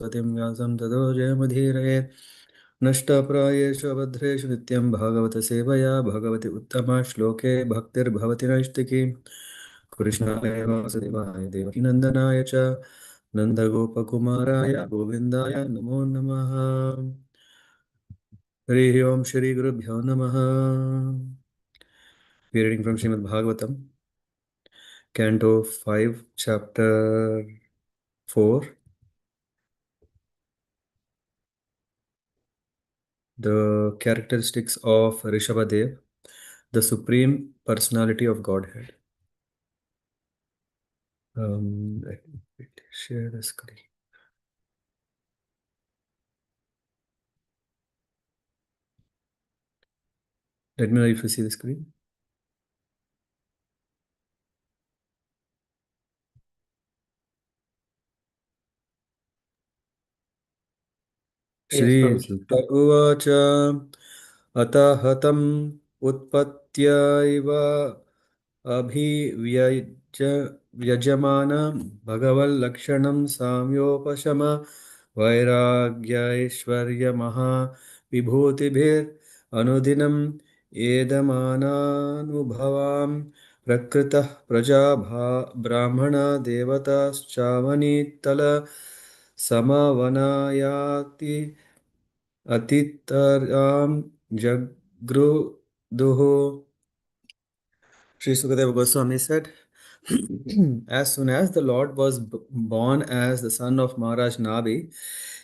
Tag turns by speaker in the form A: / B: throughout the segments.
A: स्वतिं व्यासं ततो जयमुदीरये नष्टप्रायेषु अभद्रेषु नित्यं भागवतसेवया भगवति उत्तमश्लोके भक्तिर्भवति नैष्टिकी कृष्णाय वासुदेवाय देवकीनन्दनाय च नन्दगोपकुमाराय गोविन्दाय नमो नमः हरि ओम श्री गुरुभ्यो नमः We are reading from Srimad Bhagavatam, Canto 5, Chapter 4, the characteristics of Rishabhadev, the Supreme Personality of Godhead. Let me share the screen. Let me know if you see the screen.
B: Yes,
A: Shri
B: Prabhuji.
A: Sutta Uvacha Atahatam Utpatyaiva Abhivyajamana Bhagaval Samyopashama Vairagyaishwarya Maha Vibhutibhir Anudinam Edamananubhavam Prakritah Praja Brahmana Devatas Chavanitala Samavanayati Atitaram Jagruduhu. Sri Sukadeva Goswami said, as soon as the Lord was born as the son of Maharaj Nabi,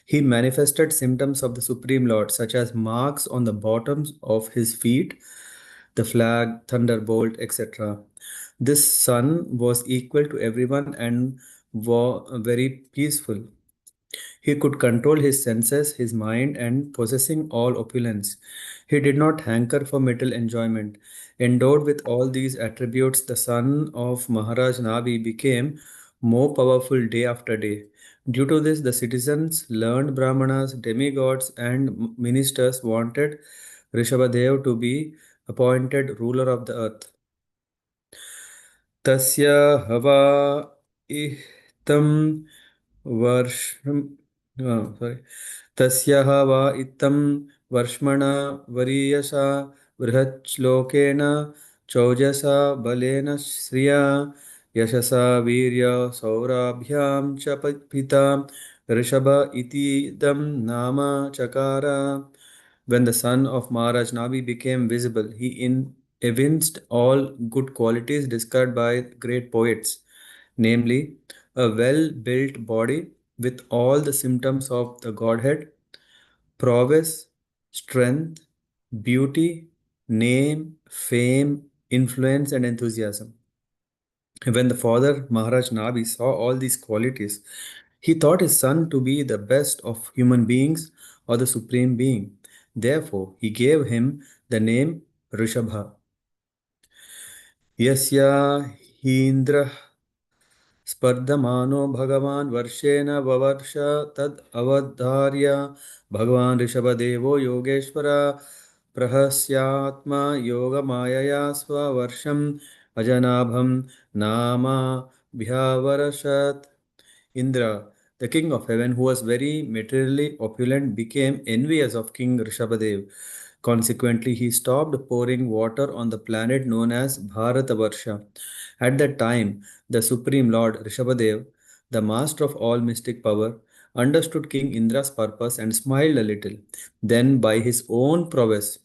A: he manifested symptoms of the Supreme Lord, such as marks on the bottoms of his feet, the flag, thunderbolt, etc. This son was equal to everyone and very peaceful. He could control his senses, his mind, and possessing all opulence. He did not hanker for material enjoyment. Endowed with all these attributes, the son of Maharaj Nabi became more powerful day after day. Due to this, the citizens, learned Brahmanas, demigods, and ministers wanted Rishabhadev to be appointed ruler of the earth. तस्य हवा इत्थं वर्षं sorry तस्याः वा इत्थं वर्ष्मणा वरीयसा बृहच्छ्लोकेन चौजसा बलेन श्रिया यशसा वीर्य सौराभ्यां च पिता ऋषभ इतीदं नाम चकार. When the son of Maharaj Nabi became visible, he evinced all good qualities described by great poets, namely, a well built body with all the symptoms of the Godhead, prowess, strength, beauty, name, fame, influence, and enthusiasm. When the father Maharaj Nabi saw all these qualities, he thought his son to be the best of human beings or the supreme being. Therefore, he gave him the name Rishabha. Yasya Hindra स्पर्धमानो भगवान् वर्षेण ववर्ष तद् अवधार्य भगवान् ऋषभदेवो Yogeshwar प्रहस्यात्मा योगमायया स्ववर्षम् अजनाभं नामाभ्यावर्षत्. Indra, the king of heaven, who was very materially opulent, became envious of King Rishabhadev. Consequently, he stopped pouring water on the planet known as Bharatavarsha. At that time, the Supreme Lord Rishabhadev, the master of all mystic power, understood King Indra's purpose and smiled a little. Then, by his own prowess,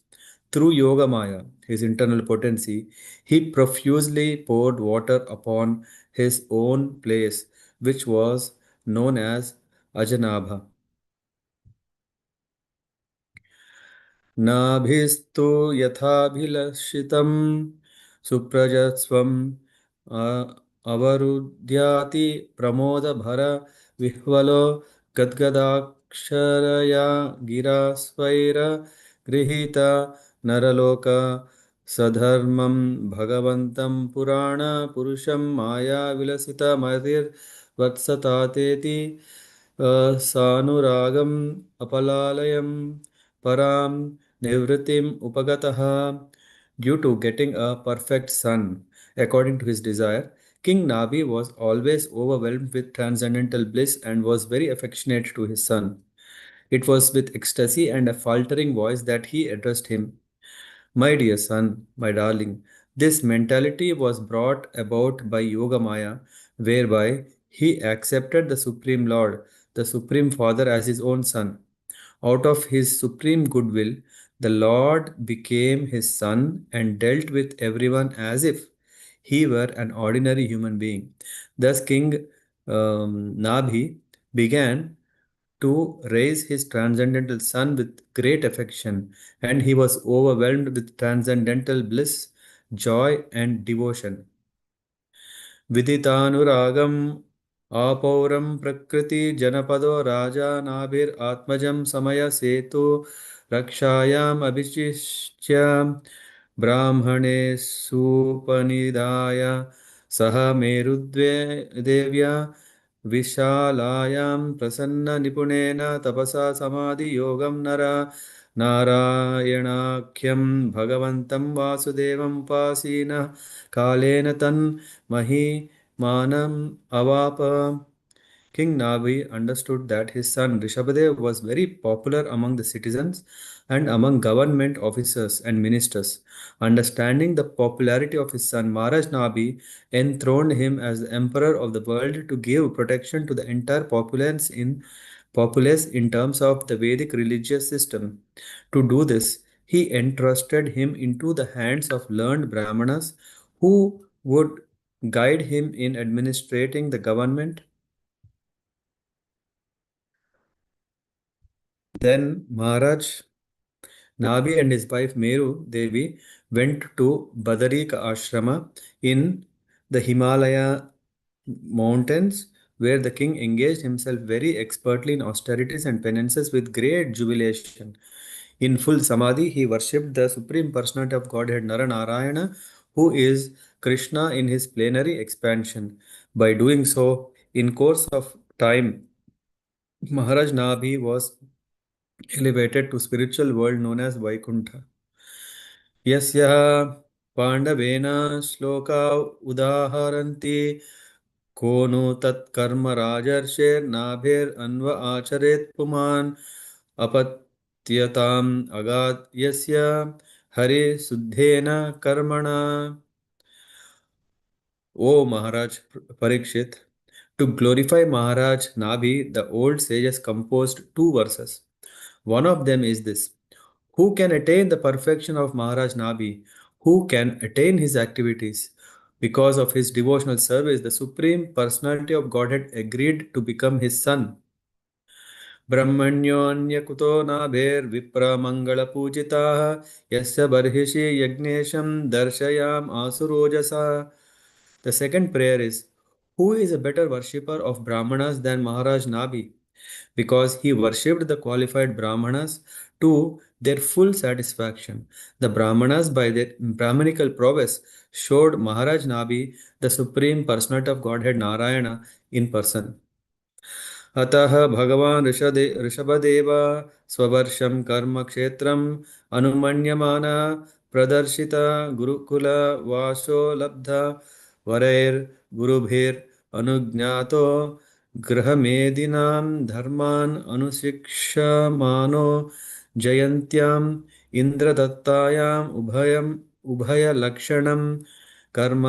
A: through Yoga Maya, his internal potency, he profusely poured water upon his own place, which was known as Ajanabha. नाभिस्तु यथाभिलषितं सुप्रजस्वम् अवरुध्याति प्रमोदभर विह्वलो गद्गदाक्षरया गिरा स्वैर गृहीता नरलोक सधर्मं भगवन्तं पुराण पुरुषं मायाविलसितमतिर्वत्सतातेति सानुरागम् अपलालयम् param nivritim upagataha. Due to getting a perfect son according to his desire, King Nabi was always overwhelmed with transcendental bliss and was very affectionate to his son. It was with ecstasy and a faltering voice that he addressed him. My dear son, my darling, this mentality was brought about by Yoga Maya, whereby he accepted the Supreme Lord, the Supreme Father, as his own son. Out of his supreme goodwill, the Lord became his son and dealt with everyone as if he were an ordinary human being. Thus, King Nabhi began to raise his transcendental son with great affection, and he was overwhelmed with transcendental bliss, joy, and devotion. विदितानुरागम् आपौरं प्रकृतिजनपदो राजा नाभिरात्मजं समयसेतु रक्षायाम् अभिषिच्य ब्राह्मणे सुपनिधाय सह मेरुद्वे देव्या विशालायां प्रसन्ननिपुणेन तपसा समाधियोगं नर नारायणाख्यं भगवन्तं वासुदेवम् उपासीनः कालेन तन् Mahimanam Avapa. King Nabi understood that his son Rishabhadev was very popular among the citizens and among government officers and ministers. Understanding the popularity of his son, Maharaj Nabi enthroned him as the emperor of the world to give protection to the entire populace in terms of the Vedic religious system. To do this, he entrusted him into the hands of learned Brahmanas who would guide him in administrating the government. Then Maharaj Nabi and his wife Meru Devi went to Badarika Ashrama in the Himalaya mountains, where the king engaged himself very expertly in austerities and penances with great jubilation. In full samadhi, he worshipped the Supreme Personality of Godhead Naranarayana, who is Krishna in his plenary expansion. By doing so, in course of time, Maharaj Nabhi was elevated to spiritual world known as Vaikuntha. यस्यः पाण्डवेन shloka उदाहरन्ति को नु तत्कर्म राजर्षेर्नाभिरन्व आचरेत् पुमान् अपत्यताम् अगात् यस्य हरिशुद्धेन कर्मणा. O Maharaj Parikshit, to glorify Maharaj Nabhi, the old sages composed two verses. One of them is this: who can attain the perfection of Maharaj Nabhi? Who can attain his activities? Because of his devotional service, the Supreme Personality of Godhead agreed to become his son. ब्रह्मण्योऽन्यकुतो नाभेर्विप्रमङ्गलपूजिताः यस्य बर्हिषि यज्ञेशं दर्शयाम आसुरोजसा. The second prayer is, who is a better worshipper of Brahmanas than Maharaj Nabhi? Because he worshipped the qualified Brahmanas to their full satisfaction. The Brahmanas, by their Brahmanical prowess, showed Maharaj Nabhi the Supreme Personality of Godhead Narayana in person. अतः भगवान् ऋषभदेव स्ववर्षं कर्मक्षेत्रम् अनुमन्यमान प्रदर्शित गुरुकुलवासो लब्ध वरैर्गुरुभिरनुज्ञातो गृहमेदिनां धर्मान् अनुशिक्षमानो जयन्त्याम् इन्द्रदत्तायाम् उभयलक्षणं कर्म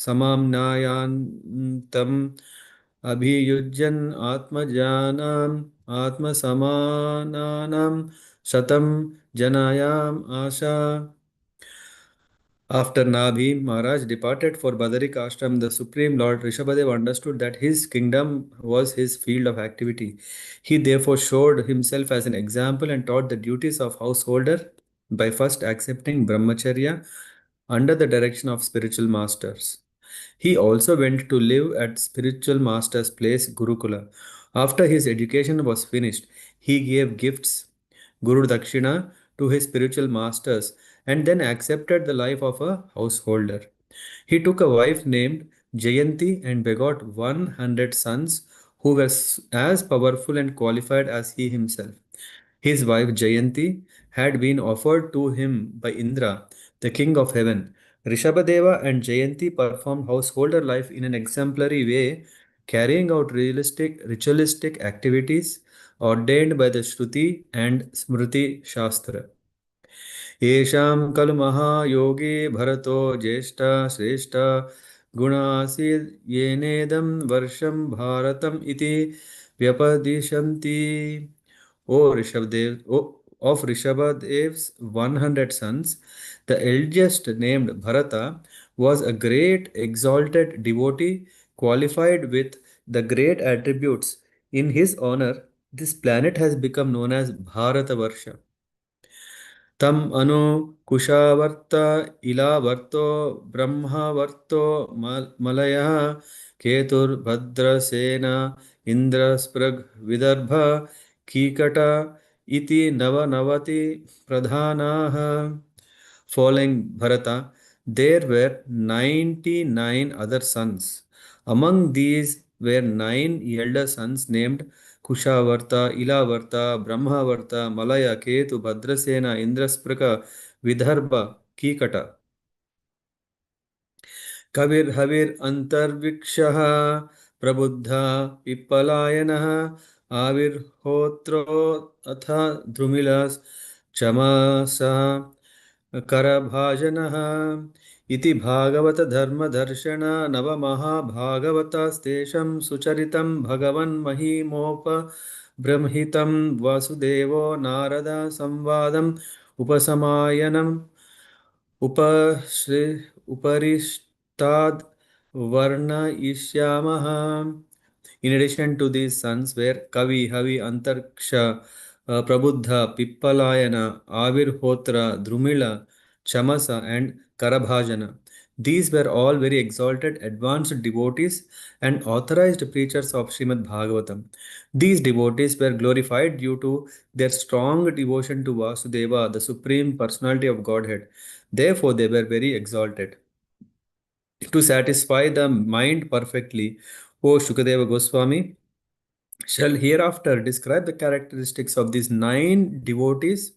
A: समाम्नायान्तम् अभियुज्यन् आत्मजानाम् आत्मसमानानां शतं जनायाम् आशा. After Nabhi Maharaj departed for Badarika Ashram, the Supreme Lord Rishabhadev understood that his kingdom was his field of activity. He therefore showed himself as an example and taught the duties of householder by first accepting brahmacharya under the direction of spiritual masters. He also went to live at spiritual master's place Gurukula. After his education was finished, he gave gifts, Guru Dakshina, to his spiritual masters and then accepted the life of a householder. He took a wife named Jayanti and begot 100 sons who were as powerful and qualified as he himself. His wife Jayanti had been offered to him by Indra, the king of heaven, Rishabhadeva and Jayanti performed householder life in an exemplary way, carrying out ritualistic activities ordained by the Shruti and Smriti Shastra. येषां खलु महायोगे भरतो ज्येष्ठा श्रेष्ठा गुणासीद् येनेदं वर्षं भारतम् इति व्यपदिशन्ति. Of Rishabhadev's 100 sons, the eldest named Bharata was a great exalted devotee qualified with the great attributes. In his honor, this planet has become known as Bharatavarsha. तम अनु कुशावर्त इलावर्तो ब्रह्मावर्तो मलयः केतुर्भद्रसेन इन्द्रस्पृग् विदर्भ कीकट इति नवनवति प्रधानाः. Following Bharata, there were 99 other sons. Among these were nine elder sons named Kushavarta, Ilavarta, Brahmavarta, Malaya, Ketu, Bhadrasena, Indraspraka, Vidarbha, Kikata. कविर्हविर् अन्तर्विक्षः प्रबुद्धा पिप्पलायनः आविर्होत्रो अथ द्रुमिलश्चमसः करभाजनः इति भागवतधर्मदर्शन नवमहाभागवतास्तेषं सुचरितं भगवन्महिमोपबृंहितं वासुदेवो Narad संवादम् उपसमायनम् उपश्री उपरिष्टाद् वर्णयिष्यामः. In addition to these sons were Kavi, Havi, Antarksha, Prabuddha, Pippalayana, Avirhotra, Drumila, Chamasa, and Karabhajana. These were all very exalted, advanced devotees and authorized preachers of Srimad Bhagavatam. These devotees were glorified due to their strong devotion to Vasudeva, the Supreme Personality of Godhead. Therefore, they were very exalted. To satisfy the mind perfectly, O Shukadeva Goswami shall hereafter describe the characteristics of these nine devotees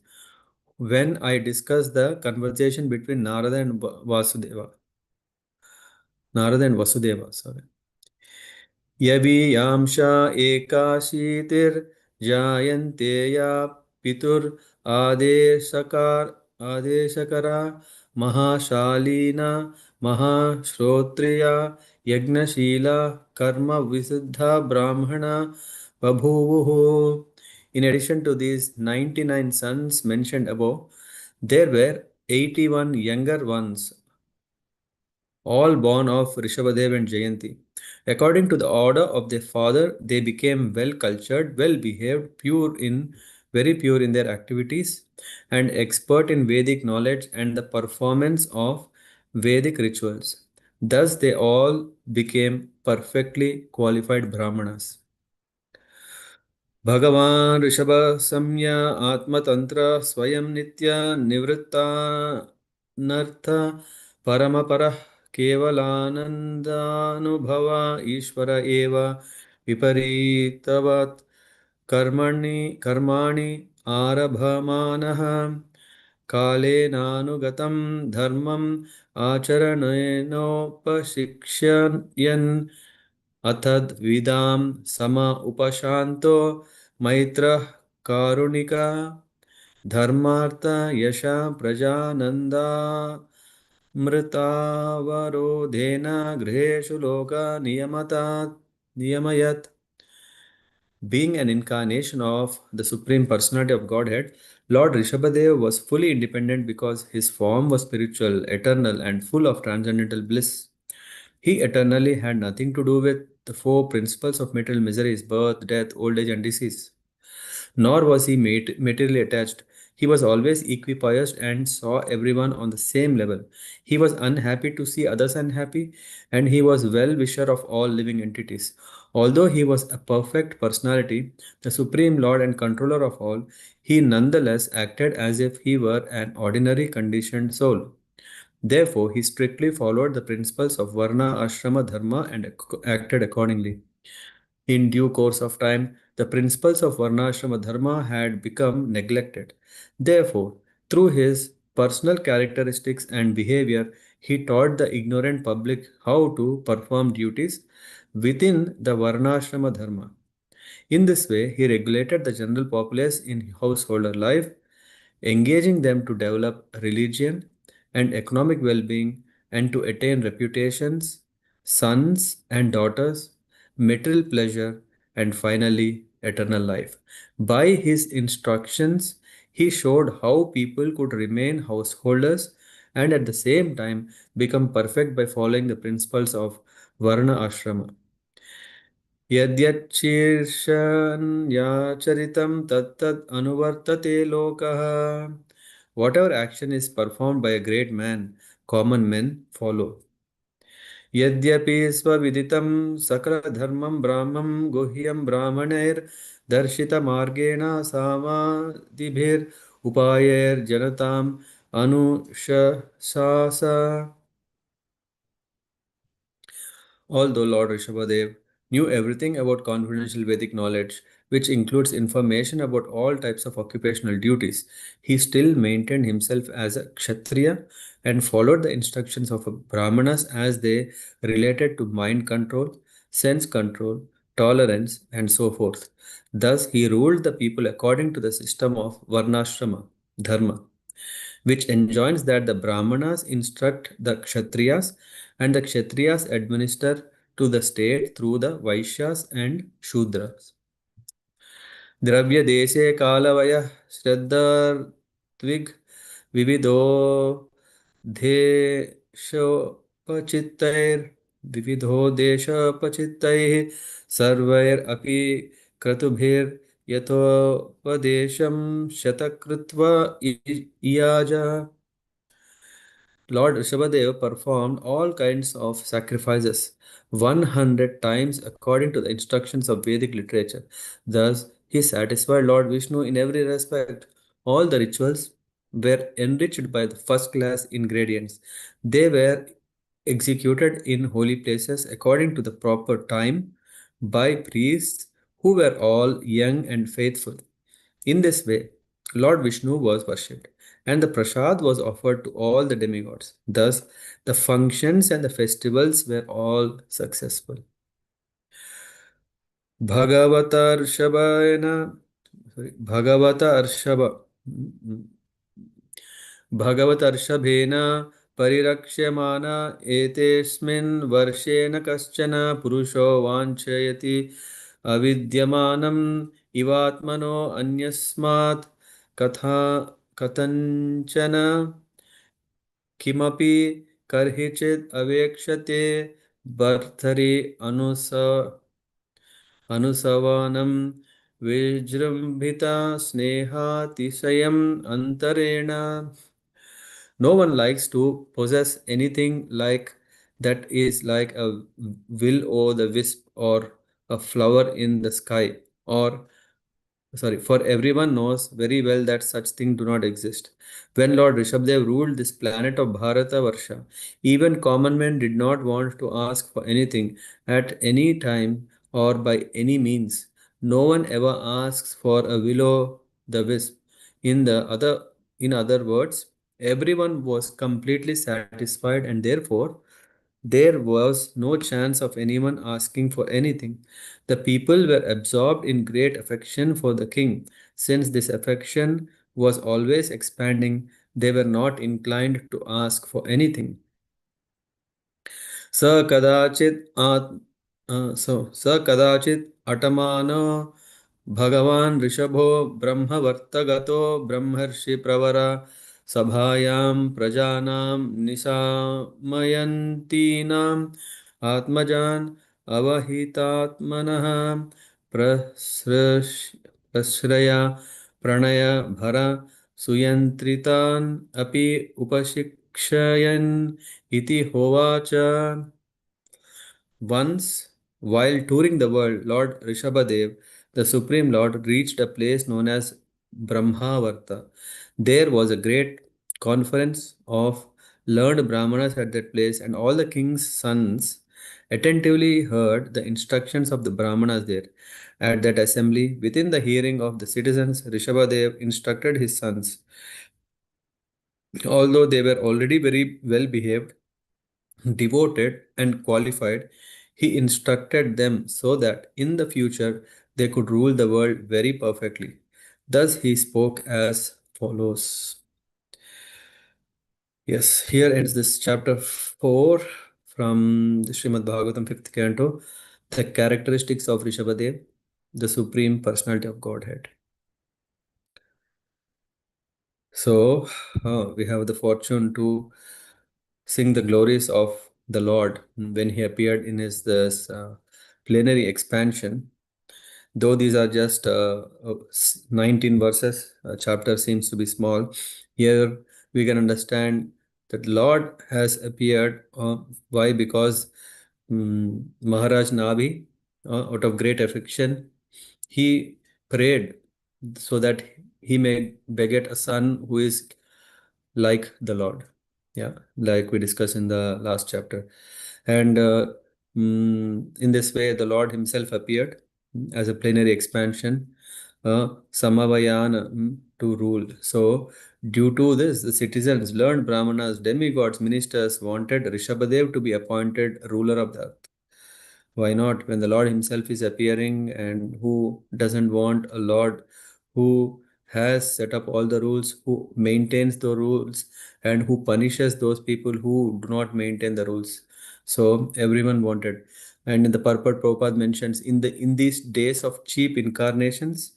A: when I discuss the conversation between Narada and Vasudeva. Narada and Vasudeva, sorry. यवीयांशा एकाशीतिर्जायन्ते या पितुर् आदेशकार आदेशकरा महाशालीना महाश्रोत्रिया यज्ञशीला कर्म विशुद्धा ब्राह्मणा बभूवुः. In addition to these 99 sons mentioned above, there were 81 younger ones, all born of Rishabhadev and Jayanti. According to the order of their father, they became well cultured, well behaved, very pure in their activities, and expert in Vedic knowledge and the performance of Vedic rituals. Thus, they all became perfectly qualified Brahmanas. भगवान् ऋषभसंज्ञा आत्मतन्त्र स्वयं नित्य निवृत्तानर्थ परमपरः केवलानन्दानुभव ईश्वर एव विपरीतवत् कर्माणि आरभमानः कालेनानुगतं धर्मम् आचरणेनोपशिक्ष्यन् अथद्विदां सम उपशान्तो मैत्रः कारुणिका धर्मार्थ यशा प्रजानन्दामृतावरोधेन गृहेषु लोका नियमयत्. Being an incarnation of the Supreme Personality of Godhead, Lord Rishabhadev was fully independent because his form was spiritual, eternal, and full of transcendental bliss. He eternally had nothing to do with the four principles of material miseries: birth, death, old age, and disease. Nor was he materially attached. He was always equipoised and saw everyone on the same level. He was unhappy to see others unhappy, and he was well-wisher of all living entities. Although he was a perfect personality, the Supreme Lord and controller of all, he nonetheless acted as if he were an ordinary conditioned soul. Therefore, he strictly followed the principles of Varna, Ashrama, Dharma and acted accordingly. In due course of time, the principles of Varnashrama Dharma had become neglected. Therefore, through his personal characteristics and behavior, He taught the ignorant public how to perform duties within the Varnashrama Dharma. In this way, he regulated the general populace in householder life, engaging them to develop religion and economic well being and to attain reputations, sons and daughters, material pleasure, and finally, eternal life. By his instructions, he showed how people could remain householders and at the same time become perfect by following the principles of Varna Ashrama. यद्यच्छीर्षन्याचरितं तत्तद् अनुवर्तते लोकः. Whatever action is performed by a great man, common men follow. यद्यपि स्वविदितं सकलधर्मं ब्राह्मं गुह्यं ब्राह्मणैर्दर्शितमार्गेण सामादिभिरुपायैर्जनताम् अनुशशास. Although Lord Rishabhadev knew everything about confidential Vedic knowledge, which includes information about all types of occupational duties, he still maintained himself as a Kshatriya and followed the instructions of Brahmanas as they related to mind control, sense control, tolerance, and so forth. Thus, he ruled the people according to the system of Varnashrama, Dharma, which enjoins that the Brahmanas instruct the Kshatriyas and the Kshatriyas administer to the state through the Vaishyas and Shudras. द्रव्य देशे कालवयः श्रद्धार्त्विग् विविधो देशोपचित्तैर् विविधो देशोपचित्तैः सर्वैरपि क्रतुभिर्यथोपदेशं शतकृत्वा इयाज. Lord Rishabhadeva performed all kinds of sacrifices 100 times according to the instructions of Vedic literature. Thus, he satisfied Lord Vishnu in every respect. All the rituals were enriched by the first class ingredients. They were executed in holy places according to the proper time by priests who were all young and faithful. In this way, Lord Vishnu was worshipped, and the prasad was offered to all the demigods. Thus, the functions and the festivals were all successful. Bhagavata-rshabhena, Bhagavata-arshava, भगवतर्षभेन परिरक्ष्यमाण एतेऽस्मिन् वर्षेण कश्चन पुरुषो वाञ्छयति अविद्यमानम् इवात्मनो अन्यस्मात् कथा कथञ्चन किमपि कर्हिचित् अवेक्षते भर्तरि अनुसवनं विजृम्भिता स्नेहातिशयम् अन्तरेण. No one likes to possess anything like that is like a will o' the wisp or a flower in the sky. Or, sorry, for everyone knows very well that such things do not exist. When Lord Rishabdev ruled this planet of Bharata Varsha, even common men did not want to ask for anything at any time or by any means. No one ever asks for a will o' the wisp. In the other, in other words, everyone was completely satisfied, and therefore there was no chance of anyone asking for anything. The people were absorbed in great affection for the king. Since this affection was always expanding, they were not inclined to ask for anything. स कदाचित् स कदाचित् अटमानो भगवान् ऋषभो ब्रह्मवर्तगतो ब्रह्मर्षिप्रवर सभायां प्रजानां निशामयन्तीनाम् आत्मजान् अवहितात्मनः प्रश्रया प्रणय भर सुयन्त्रितान् अपि उपशिक्षयन् इति होवाच. Once, while touring the world, Lord Rishabhadev, the Supreme Lord, reached a place known as Brahmavarta. There was a great conference of learned Brahmanas at that place, and all the king's sons attentively heard the instructions of the Brahmanas there. At that assembly, within the hearing of the citizens, Rishabhadev instructed his sons, although they were already very well behaved, devoted, and qualified, he instructed them so that in the future they could rule the world very perfectly. Thus he spoke as follows. Yes, here ends this chapter 4 from the Srimad Bhagavatam, 5th Canto, the characteristics of Rishabhadev, the Supreme Personality of Godhead. So, we have the fortune to sing the glories of the Lord when he appeared in his this plenary expansion. Though these are just 19 verses, chapter seems to be small. Here we can understand that Lord has appeared. Why? Because Maharaj Nabi, out of great affection, he prayed so that he may beget a son who is like the Lord. Yeah, like we discussed in the last chapter. And in this way, the Lord himself appeared as a plenary expansion, Samavayana, to rule. So, due to this, the citizens, learned Brahmanas, demigods, ministers wanted Rishabhadev to be appointed ruler of the earth. Why not? When the Lord Himself is appearing, and who doesn't want a Lord who has set up all the rules, who maintains the rules, and who punishes those people who do not maintain the rules? So everyone wanted. And in the purport, Prabhupada mentions in these days of cheap incarnations,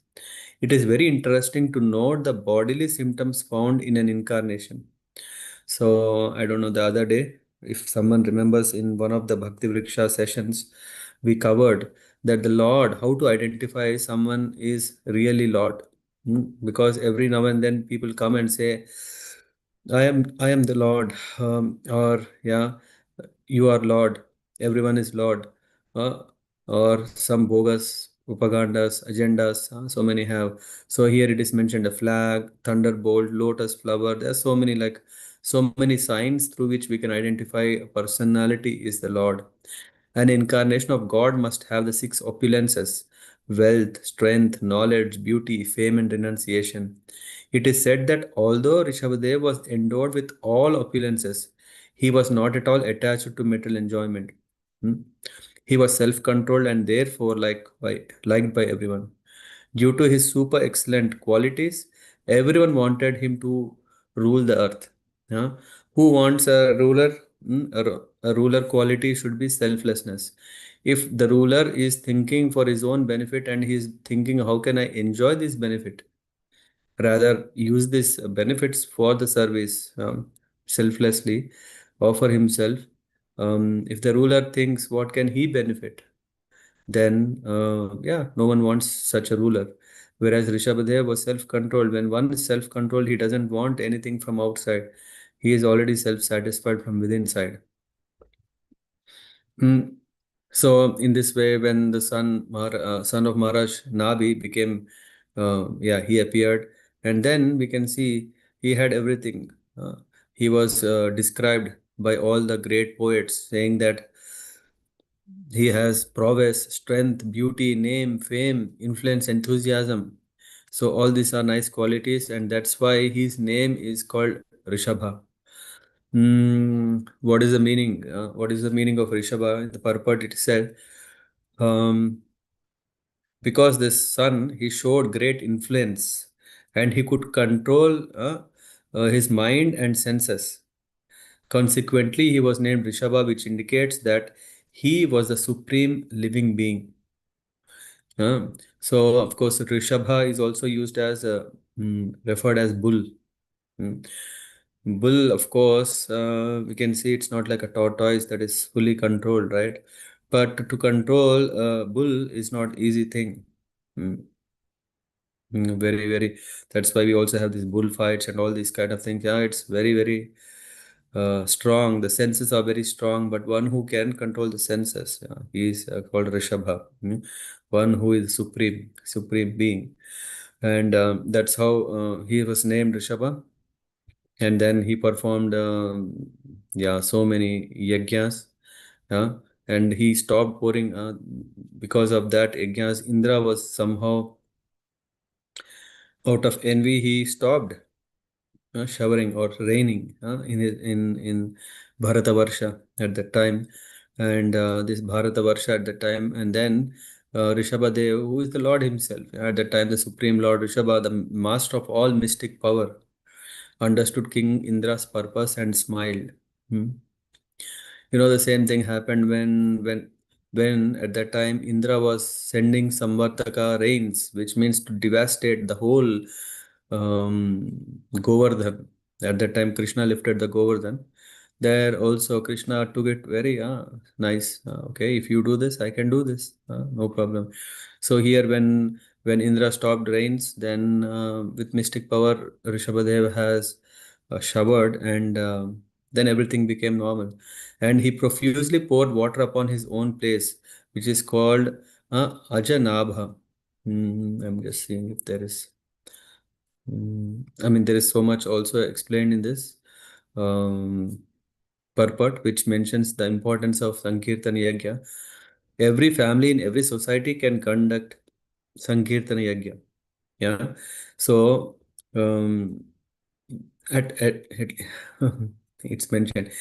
A: it is very interesting to note the bodily symptoms found in an incarnation. So I don't know, the other day, if someone remembers, in one of the Bhakti Vriksha sessions, we covered that the Lord, how to identify someone is really Lord. Because every now and then people come and say, I am the Lord, or yeah, you are Lord, everyone is Lord, uh, or some bogus propagandas, agendas, so many have. So here it is mentioned a flag, thunderbolt, lotus flower. There are so many, like so many signs through which we can identify a personality is the Lord. An incarnation of God must have the six opulences: wealth, strength, knowledge, beauty, fame, and renunciation. It is said that although Rishabhadev was endowed with all opulences, he was not at all attached to material enjoyment. Hmm. He was self-controlled and therefore liked by everyone. Due to his super excellent qualities, everyone wanted him to rule the earth. Yeah? Who wants a ruler? A ruler quality should be selflessness. If the ruler is thinking for his own benefit and he is thinking, how can I enjoy this benefit? Rather, use these benefits for the service, selflessly, offer himself. If the ruler thinks, what can he benefit? Then yeah, no one wants such a ruler. Whereas Rishabhadev was self-controlled. When one is self-controlled, he doesn't want anything from outside. He is already self-satisfied from within side. Mm. So in this way, when the son of Maharaj Nabi became, yeah, he appeared, and then we can see he had everything. He was described by all the great poets, saying that he has prowess, strength, beauty, name, fame, influence, enthusiasm. So all these are nice qualities, and that's why his name is called Rishabha. What is the meaning? What is the meaning of Rishabha? In the purport it said, um, because this son, he showed great influence, and he could control his mind and senses. Consequently, he was named Rishabha, which indicates that he was the supreme living being. So, of course, Rishabha is also used as referred as bull. Mm. Bull, of course, we can see it's not like a tortoise that is fully controlled, right? But to control a bull is not easy thing. Mm. Very, very. That's why we also have these bullfights and all these kind of things. Yeah, it's very, very strong. The senses are very strong, but one who can control the senses, yeah, he is called Rishabha. One who is supreme being, and that's how he was named Rishabha. And then he performed, yeah, so many yajnas, uh, and he stopped pouring. Because of that yajnas, Indra was somehow out of envy. He stopped showering or raining in Bharatavarsha at that time, and this Bharatavarsha at that time, and then Rishabhadev, who is the Lord himself at that time, the Supreme Lord Rishabha, the master of all mystic power, understood King Indra's purpose and smiled. Hmm. The same thing happened when at that time Indra was sending Samvartaka rains, which means to devastate the whole Govardhan. At that time, Krishna lifted the Govardhan. There also Krishna took it very nice. Okay, if you do this, I can do this. No problem. So here, when Indra stopped rains, then with mystic power, Rishabhadev has showered, and then everything became normal. And he profusely poured water upon his own place, which is called Ajanabha. I'm just seeing if there is. I mean, there is so much also explained in this um, purport, which mentions the importance of Sankirtan Yajna. Every family in every society can conduct Sankirtan Yajna. Yeah. So, um, at it's mentioned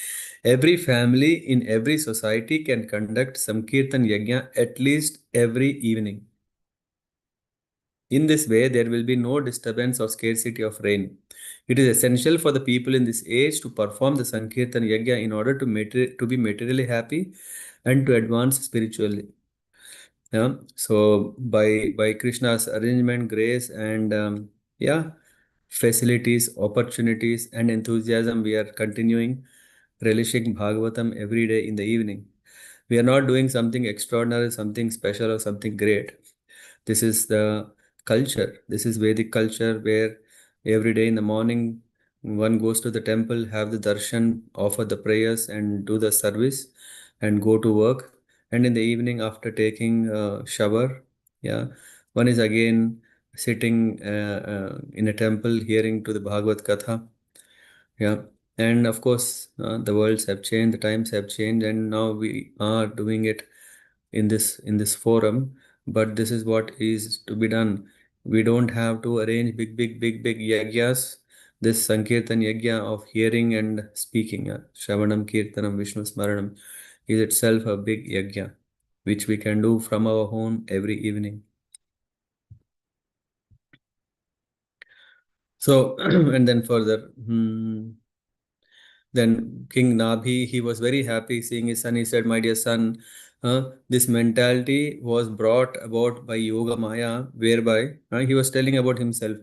A: every family in every society can conduct Sankirtan Yajna at least every evening. In this way, there will be no disturbance or scarcity of rain. It is essential for the people in this age to perform the Sankirtan Yajna in order to be materially happy and to advance spiritually. Yeah. So by Krishna's arrangement, grace, and yeah, facilities, opportunities, and enthusiasm, we are continuing relishing Bhagavatam every day in the evening. We are not doing something extraordinary, something special, or something great. This is the culture. This is Vedic culture where every day in the morning one goes to the temple, have the darshan, offer the prayers, and do the service, and go to work. And in the evening, after taking a shower, yeah, one is again sitting in a temple, hearing to the Bhagavad Katha. Yeah, and of course, the worlds have changed, the times have changed, and now we are doing it in this forum. But this is what is to be done. We don't have to arrange big yagyas. This Sankirtan yagya of hearing and speaking, Shravanam, Kirtanam, Vishnu Smaranam, is itself a big yagya, which we can do from our home every evening. So, and then further. Then King Nabhi, he was very happy seeing his son. He said, "My dear son, this mentality was brought about by Yoga Maya, whereby he was telling about himself.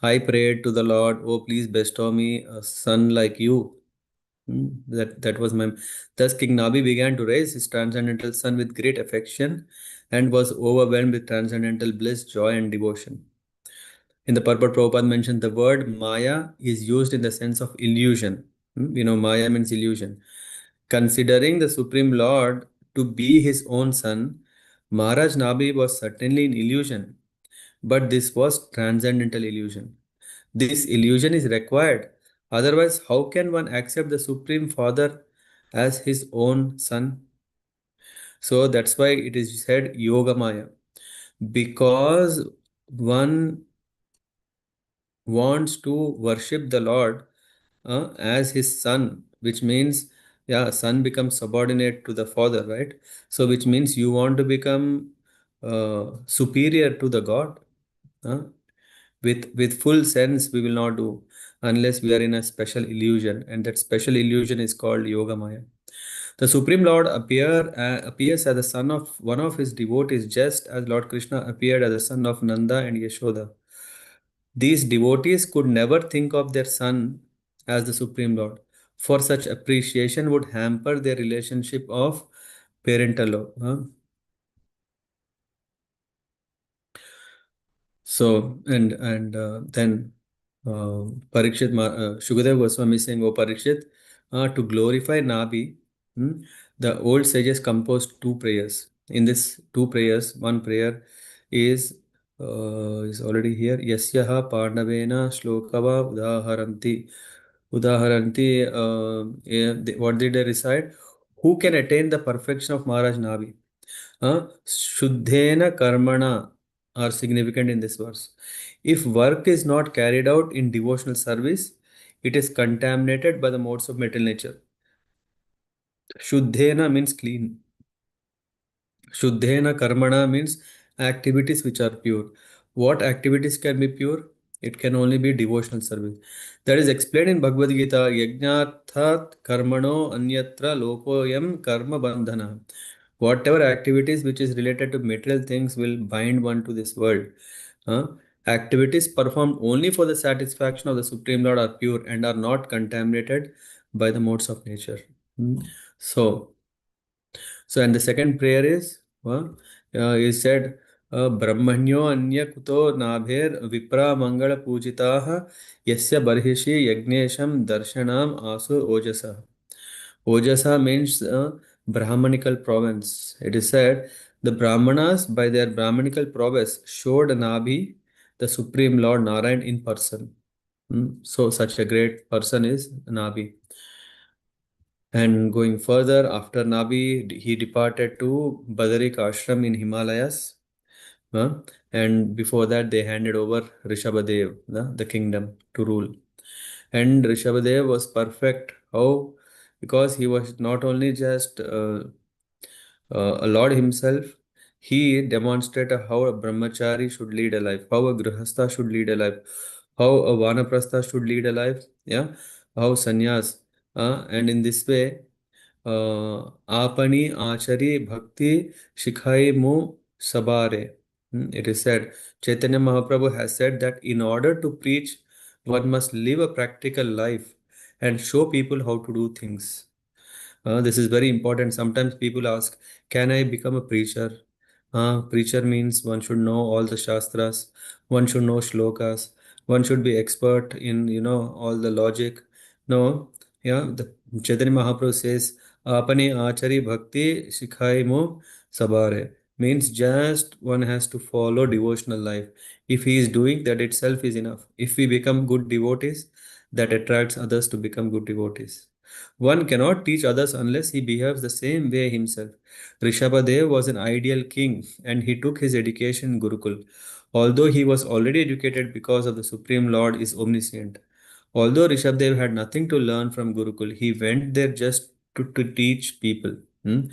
A: I prayed to the Lord, oh, please bestow me a son like you. That was my. Thus, King Nabi began to raise his transcendental son with great affection and was overwhelmed with transcendental bliss, joy, and devotion. In the purport, Prabhupada mentioned the word Maya is used in the sense of illusion. Maya means illusion. Considering the Supreme Lord to be his own son, Maharaj Nabi was certainly an illusion, but this was transcendental illusion. This illusion is required. Otherwise, how can one accept the Supreme Father as his own son? So that's why it is said Yoga Maya. Because one wants to worship the Lord as his son, which means, yeah, son becomes subordinate to the father, right? So, which means you want to become superior to the God. Uh, with full sense, we will not do unless we are in a special illusion, and that special illusion is called Yoga Maya. The Supreme Lord appears as the son of one of his devotees, just as Lord Krishna appeared as the son of Nanda and Yashoda. These devotees could never think of their son as the Supreme Lord, for such appreciation would hamper their relationship of parental love. So and then Shukadeva Goswami is saying, "O Parikshit, to glorify Nabi, the old sages composed two prayers. In this two prayers, one prayer is already here. Yasyaha Pandavena Shlokava Udaharanti. What did they recite? Who can attain the perfection of Maharaj Nabi? Shuddhena karmana are significant in this verse. If work is not carried out in devotional service, it is contaminated by the modes of material nature. Shuddhena means clean. Shuddhena karmana means activities which are pure. What activities can be pure? It can only be devotional service. That is explained in Bhagavad Gita, Yajnathat karmano anyatra lokoyam karma bandhana. Whatever activities which is related to material things will bind one to this world. Huh? Activities performed only for the satisfaction of the Supreme Lord are pure and are not contaminated by the modes of nature. Hmm. So, and the second prayer he said, Brahmanyo anya kuto nabher vipra mangala pujitaha yasya barhishi yagnesham darshanam asu ojasa. Ojasa means Brahmanical province. It is said the Brahmanas, by their Brahmanical prowess, showed Nabhi, the Supreme Lord Narayan in person. So, such a great person is Nabhi. And going further, after Nabi, he departed to Badarik ashram in Himalayas. And before that, they handed over Rishabhadev, the kingdom, to rule. And Rishabhadev was perfect. How? Because he was not only just a Lord himself, he demonstrated how a brahmachari should lead a life, how a grihastha should lead a life, how a vanaprastha should lead a life, yeah, how sannyas. And in this way, आपनी आचरी भक्ति शिखाई mu sabare. It is said, Chaitanya Mahaprabhu has said that in order to preach, one must live a practical life and show people how to do things. This is very important. Sometimes people ask, can I become a preacher? Preacher means one should know all the shastras, one should know shlokas, one should be expert in, all the logic. No, yeah, the Chaitanya Mahaprabhu says, Apani achari bhakti shikhaimo sabare. Means just one has to follow devotional life. If he is doing that itself is enough. If we become good devotees, that attracts others to become good devotees. One cannot teach others unless he behaves the same way himself. Rishabhadev was an ideal king and he took his education in Gurukul. Although he was already educated because of the Supreme Lord is omniscient. Although Rishabdev had nothing to learn from Gurukul, he went there just to teach people. Hmm?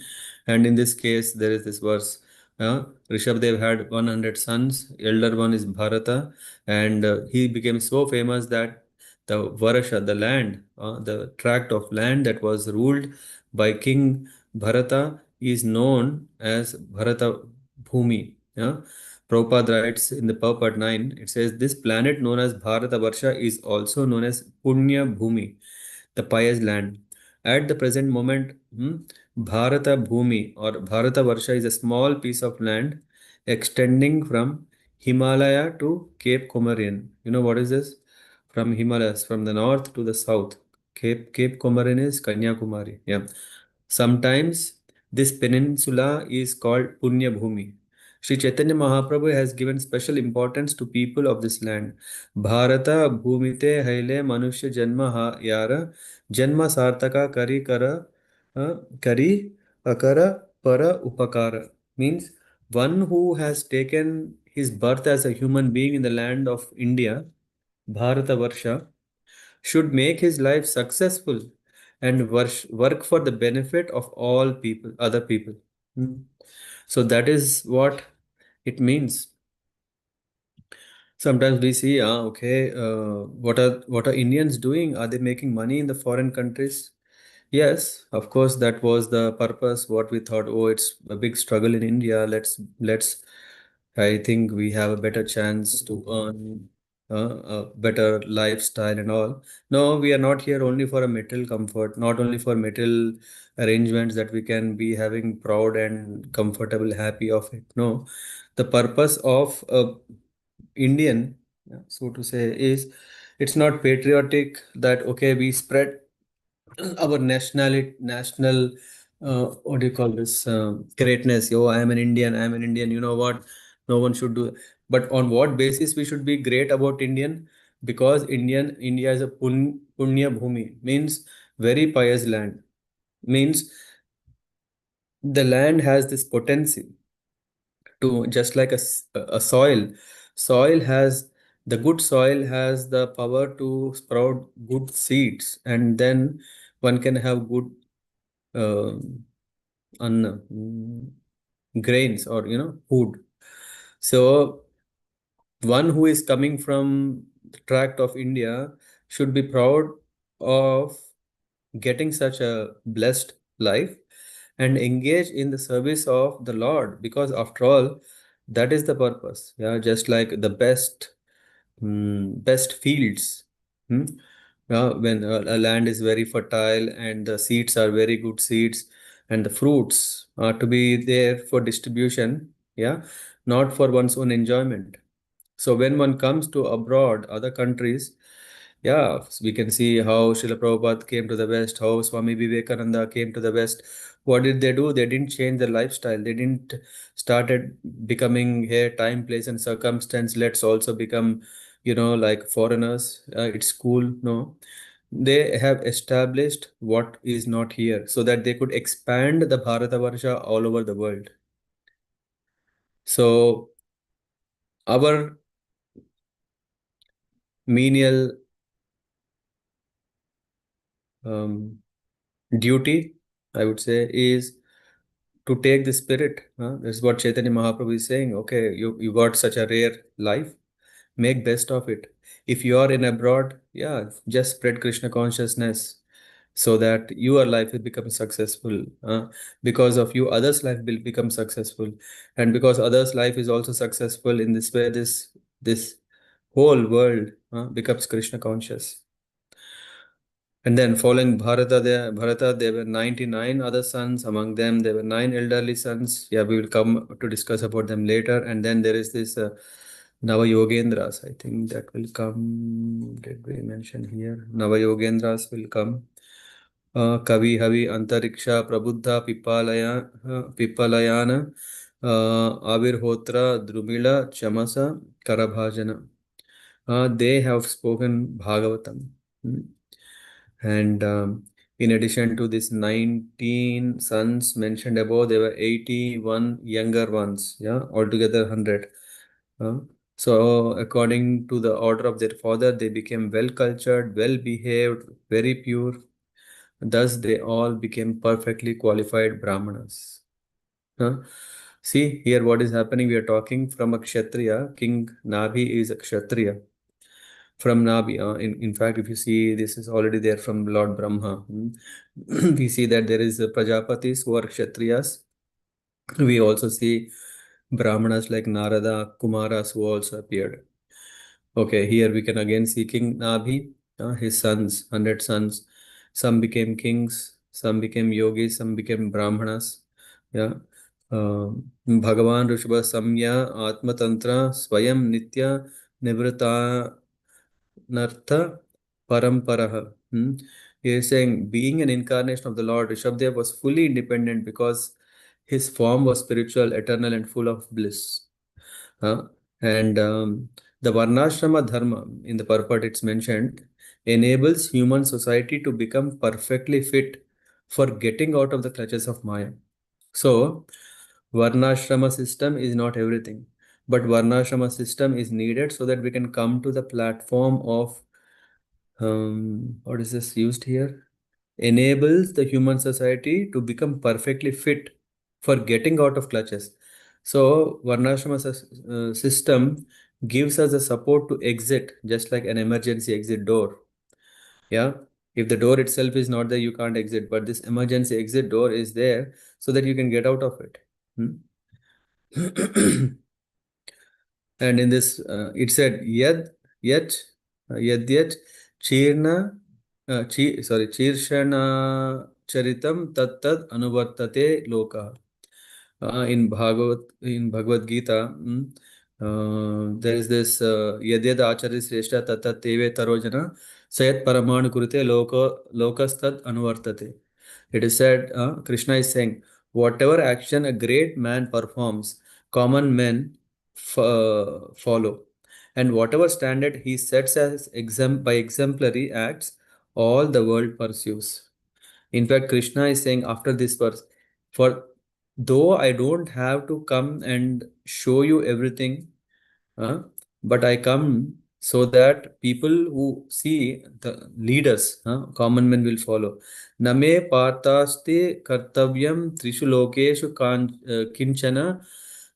A: And in this case, there is this verse. Rishabdev had 100 sons, elder one is Bharata, and he became so famous that the Varasha, the land, the tract of land that was ruled by King Bharata is known as Bharata Bhumi. Yeah? Prabhupada writes in the Purport 9, it says, this planet known as Bharata Varsha is also known as Punya Bhumi, the pious land. At the present moment, Bharata Bhumi or Bharata Varsha is a small piece of land extending from Himalaya to Cape Comorin. You know what is this? From Himalayas, from the north to the south. Cape Comorin is Kanyakumari. Yeah. Sometimes this peninsula is called Punya Bhumi. Sri Chaitanya Mahaprabhu has given special importance to people of this land. Bharata Bhumite Haile Manushya Janma Yara Janma Sartaka Kari Akara Para Upakara. Means one who has taken his birth as a human being in the land of India, Bharata Varsha, should make his life successful and work for the benefit of all people, other people. Hmm. So that is what it means. Sometimes we see, okay, what are Indians doing? Are they making money in the foreign countries? Yes, of course, that was the purpose. What we thought, oh, it's a big struggle in India. Let's. I think we have a better chance to earn a better lifestyle and all. No, we are not here only for a material comfort, not only for material arrangements that we can be having proud and comfortable, happy of it. No, the purpose of Indian, yeah, so to say, is it's not patriotic that okay we spread our national what do you call this greatness. Oh, I am an Indian. I am an Indian. You know what? No one should do. But on what basis we should be great about Indian? Because India is a punya bhumi means very pious land. Means the land has this potency to just like a soil. Soil has the good soil has the power to sprout good seeds, and then one can have good uh, anna, grains, or food. So one who is coming from the tract of India should be proud of getting such a blessed life and engage in the service of the Lord, because after all, that is the purpose. Yeah, just like the best fields. Hmm? When a land is very fertile and the seeds are very good seeds, and the fruits are to be there for distribution, yeah, not for one's own enjoyment. So when one comes to abroad, other countries, yeah, we can see how Srila Prabhupada came to the West, how Swami Vivekananda came to the West. What did they do? They didn't change their lifestyle. They didn't started becoming here, time, place, and circumstance. Let's also become, like foreigners. It's cool. No, they have established what is not here so that they could expand the Bharatavarsha all over the world. So our menial um, duty, I would say, is to take the spirit. That's what Chaitanya Mahaprabhu is saying. Okay, you got such a rare life, make best of it. If you are in abroad, yeah, just spread Krishna consciousness so that your life will become successful. Because of you, others' life will become successful, and because others' life is also successful in this way, this whole world becomes Krishna conscious. And then following Bharata, there were 99 other sons. Among them, there were nine elderly sons. Yeah, we will come to discuss about them later. And then there is this Navayogendras. I think that will come. Did we mention here? Navayogendras will come. Kavi, Havi, Antariksha, Prabuddha, Pipalayana, Avirhotra, Drumila, Chamasa, Karabhajana. They have spoken Bhagavatam. Hmm. And in addition to this 19 sons mentioned above, there were 81 younger ones. Yeah, altogether 100. Uh, so, according to the order of their father, they became well cultured, well behaved, very pure. Thus, they all became perfectly qualified Brahmanas. Huh? See here what is happening. We are talking from a Kshatriya. King Nabhi is a Kshatriya from Nabi. In fact, if you see, this is already there from Lord Brahma. We see that there is Prajapatis who are Kshatriyas. We also see Brahmanas like Narada, Kumaras who also appeared. Okay, here we can again see King Nabhi, his sons, 100 sons. Some became kings, some became yogis, some became Brahmanas. Yeah. Bhagavan Rishabha Samya Atma Tantra Swayam Nitya Nivrata Nartha Paramparaha. He is saying, being an incarnation of the Lord, Rishabdev was fully independent because his form was spiritual, eternal, and full of bliss. Huh? And the Varnashrama Dharma, in the purport it's mentioned, enables human society to become perfectly fit for getting out of the clutches of Maya. So, Varnashrama system is not everything, but Varnashrama system is needed so that we can come to the platform of what is this used here? Enables the human society to become perfectly fit for getting out of clutches. So, Varnashrama system gives us the support to exit, just like an emergency exit door. Yeah. If the door itself is not there, you can't exit, but this emergency exit door is there so that you can get out of it. Hmm? And in this, it said, yet, yet, chirna, chirshana charitam tat tat anuvartate loka. In Bhagavad Gita, there is this Yadyad Acharya Sreshta Tatat Teve Tarojana Sayat Paramanu Kurute Lokastad Anuvartate. It is said, Krishna is saying, whatever action a great man performs, common men follow. And whatever standard he sets as by exemplary acts, all the world pursues. In fact, Krishna is saying after this verse, for though I don't have to come and show you everything, uh, but I come so that people who see the leaders, common men will follow. Name parthaste kartavyam trishu lokeshu kinchana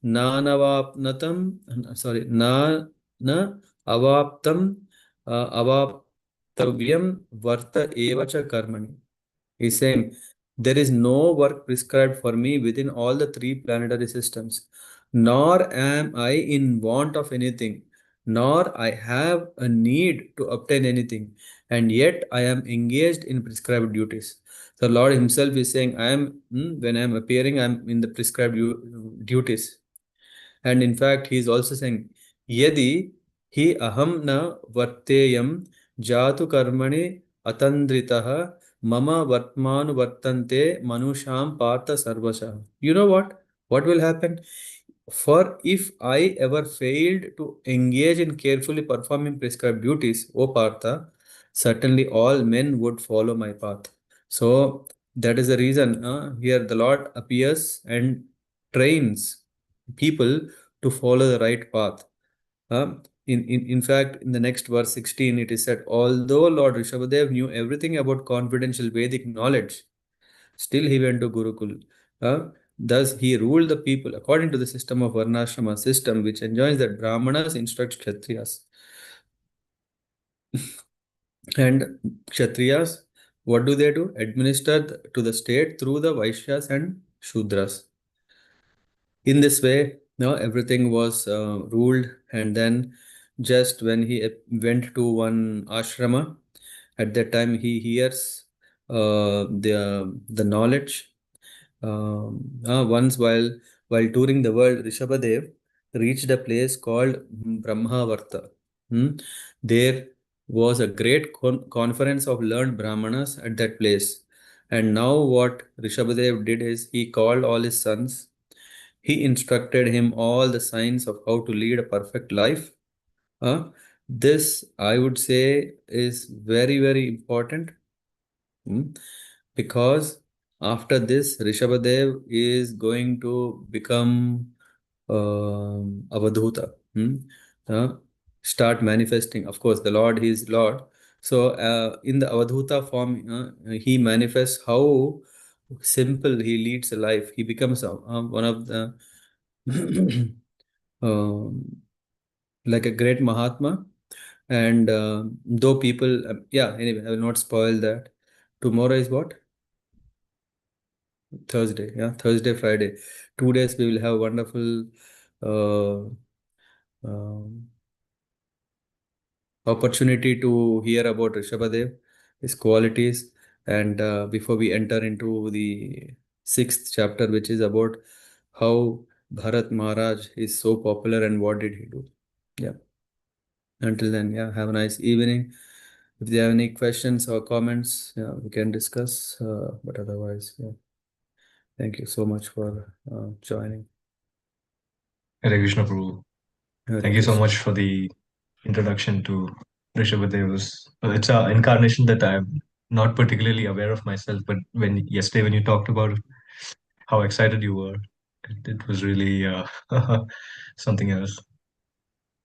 A: nanavapnatam, sorry, na avaptam avaptavyam varta evacha karmani. He's saying, there is no work prescribed for me within all the three planetary systems, nor am I in want of anything, nor I have a need to obtain anything, and yet I am engaged in prescribed duties. The Lord Himself is saying, I am, when I am appearing, I am in the prescribed duties. And in fact, he is also saying, Yadi hi aham na varteyam jatu karmani atandritaha mama vartmanu vartante manusham partha sarvasha. You know what? What will happen? For if I ever failed to engage in carefully performing prescribed duties, O Partha, certainly all men would follow my path. So that is the reason here the Lord appears and trains people to follow the right path. In fact, in the next verse 16, it is said, although Lord Rishabhadev knew everything about confidential Vedic knowledge, still he went to Gurukul. Thus, he ruled the people according to the system of Varnashrama system, which enjoins that Brahmanas instruct Kshatriyas. And Kshatriyas, what do they do? Administer to the state through the Vaishyas and Shudras. In this way, now everything was ruled, and then just when he went to one ashrama, at that time he hears the knowledge. Once while touring the world, Rishabhadev reached a place called Brahmavarta. Hmm. There was a great conference of learned Brahmanas at that place. And now what Rishabhadev did is he called all his sons. He instructed him all the signs of how to lead a perfect life. This, I would say, is very, very important. Hmm. Because after this, Rishabhadev is going to become Avadhuta. Uh, Start manifesting. Of course, the Lord, He is Lord. So, in the Avadhuta form, He manifests how simple He leads a life. He becomes one of the um, like a great Mahatma. And though people, yeah, anyway, I will not spoil that. Tomorrow is what? Thursday, yeah, Thursday, Friday. 2 days we will have wonderful uh, um, opportunity to hear about Rishabhadev, his qualities, and before we enter into the sixth chapter, which is about how Bharat Maharaj is so popular and what did he do. Yeah. Until then, yeah, have a nice evening. If you have any questions or comments, yeah, we can discuss. But otherwise, yeah, thank you so much for joining.
B: Hare Krishna Prabhu.
A: Hare
B: Thank you so
A: Krishna.
B: much for the introduction to Rishabhadevas. It's an incarnation that I'm not particularly aware of myself, but when yesterday when you talked about how excited you were, it was really something else.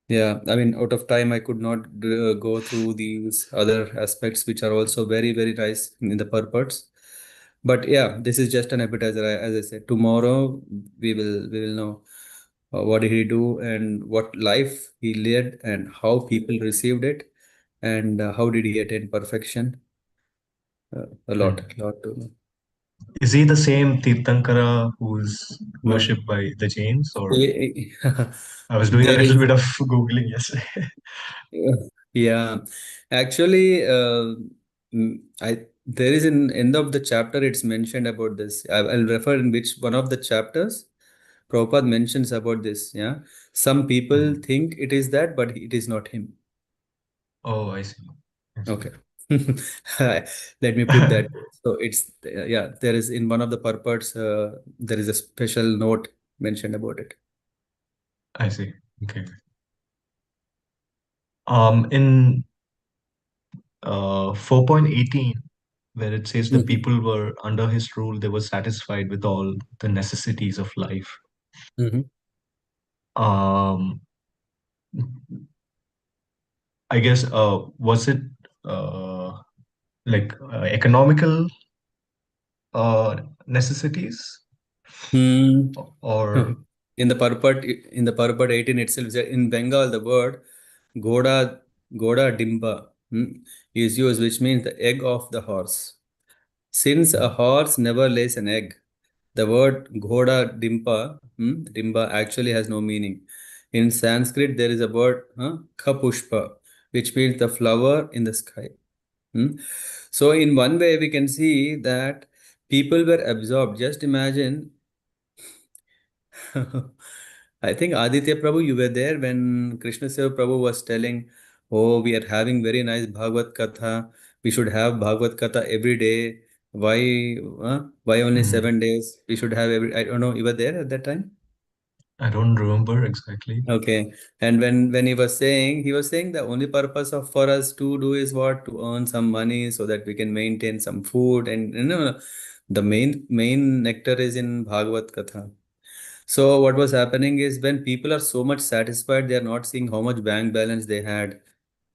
A: Yeah, I mean, out of time, I could not go through these other aspects, which are also very, very nice in the purports. But yeah, this is just an appetizer. As I said, tomorrow we will know what did he do and what life he led and how people received it and how did he attain perfection.
B: Hmm.
A: A lot to know.
B: Is he the same Tirthankara who's
A: No.
B: worshipped by the Jains, or
A: Eh,
B: I was doing a
A: There
B: little
A: is.
B: bit of Googling yesterday.
A: Yeah, actually, I there is in end of the chapter it's mentioned about this. I'll refer in which one of the chapters Prabhupada mentions about this. Yeah, some people
B: Hmm.
A: think it is that, but it is not him.
B: Oh, I see. I see.
A: Okay, let me put that. So it's yeah, there is in one of the purports there is a special note mentioned about it.
B: I see. Okay. In 4.18, where it says the
A: Mhm.
B: people were under his rule, they were satisfied with all the necessities of life.
A: Mhm.
B: Um, I guess was it uh, like economical uh, necessities
A: Hmm.
B: or
A: In the Purport 18 itself, in Bengal, the word Goda Goda Dimba is used, which means the egg of the horse. Since a horse never lays an egg, the word Ghoda Dimba actually has no meaning. In Sanskrit, there is a word Kapushpa, which means the flower in the sky. Hmm? So, in one way, we can see that people were absorbed. Just imagine. I think Aditya Prabhu, you were there when Krishna Seva Prabhu was telling, "Oh, we are having very nice Bhagavad Katha. We should have Bhagavad Katha every day. Why only
B: mm,
A: 7 days? We should have every." I don't know. You were there at that time.
B: I don't remember exactly.
A: Okay. And when he was saying the only purpose of for us to do is what? To earn some money so that we can maintain some food. And the main nectar is in Bhagavad Katha. So what was happening is when people are so much satisfied, they are not seeing how much bank balance they had,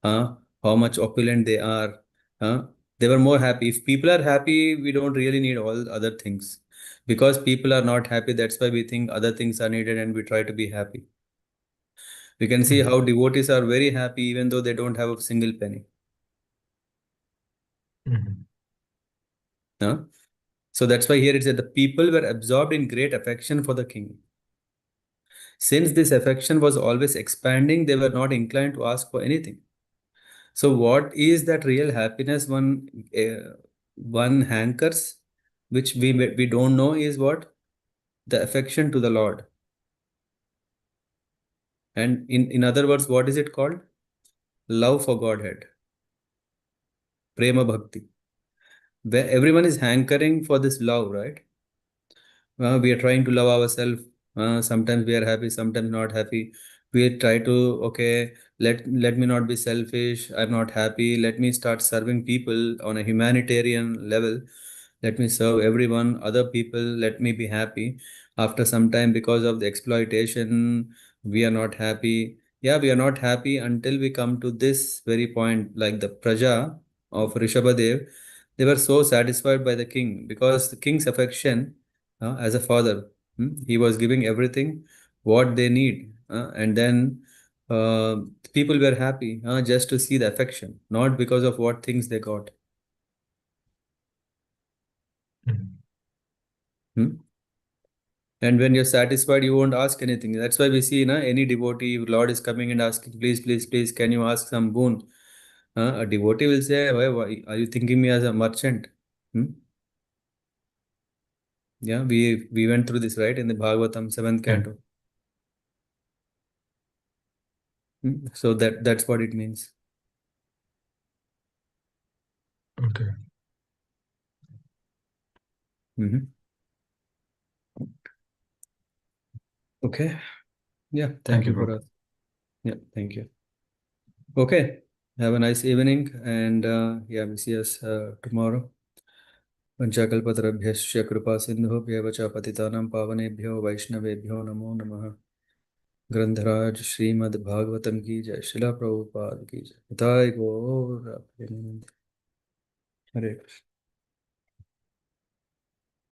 A: how much opulent they are. Huh? They were more happy. If people are happy, we don't really need all other things. Because people are not happy, that's why we think other things are needed and we try to be happy. We can see how
B: Mhm,
A: devotees are very happy even though they don't have a single penny.
B: mhm,
A: Huh? So that's why here it said the people were absorbed in great affection for the king. Since this affection was always expanding, they were not inclined to ask for anything. So, what is that real happiness one hankers, which we don't know, is what the affection to the Lord, and in other words, what is it called? Love for Godhead, prema bhakti, where everyone is hankering for this love, right? We are trying to love ourselves. Sometimes we are happy, sometimes not happy. We try to, okay, let me not be selfish. I'm not happy. Let me start serving people on a humanitarian level. Let me serve everyone, other people. Let me be happy. After some time, because of the exploitation, we are not happy. Yeah, we are not happy until we come to this very point, like the Praja of Rishabhadev. They were so satisfied by the king because the king's affection as a father. He was giving everything what they need, and then uh, people were happy just to see the affection, not because of what things they got.
B: mhm.
A: Hmm? And when you're satisfied, you won't ask anything. That's why we see, any devotee, Lord is coming and asking, please, please, please, can you ask some boon? A devotee will say, why are you thinking me as a merchant? Hmm? Yeah, we went through this right in the Bhagavatam seventh
B: Yeah.
A: canto. So that's what it means.
B: Okay.
A: Hmm. Okay. Yeah. Thank
B: Thank you,
A: you for
B: bro.
A: us. Yeah. Thank you. Okay. Have a nice evening, and yeah, we see us tomorrow. पंचाकल्पतरुभ्यश्च कृपा सिन्धुभ्येव च पतितानां पावनेभ्यो वैष्णवेभ्यो नमो नमः ग्रंथराज श्रीमद् भागवतम की जय शिला प्रभुपाद की जय हिताय गौर प्रेमानंद। हरे कृष्ण।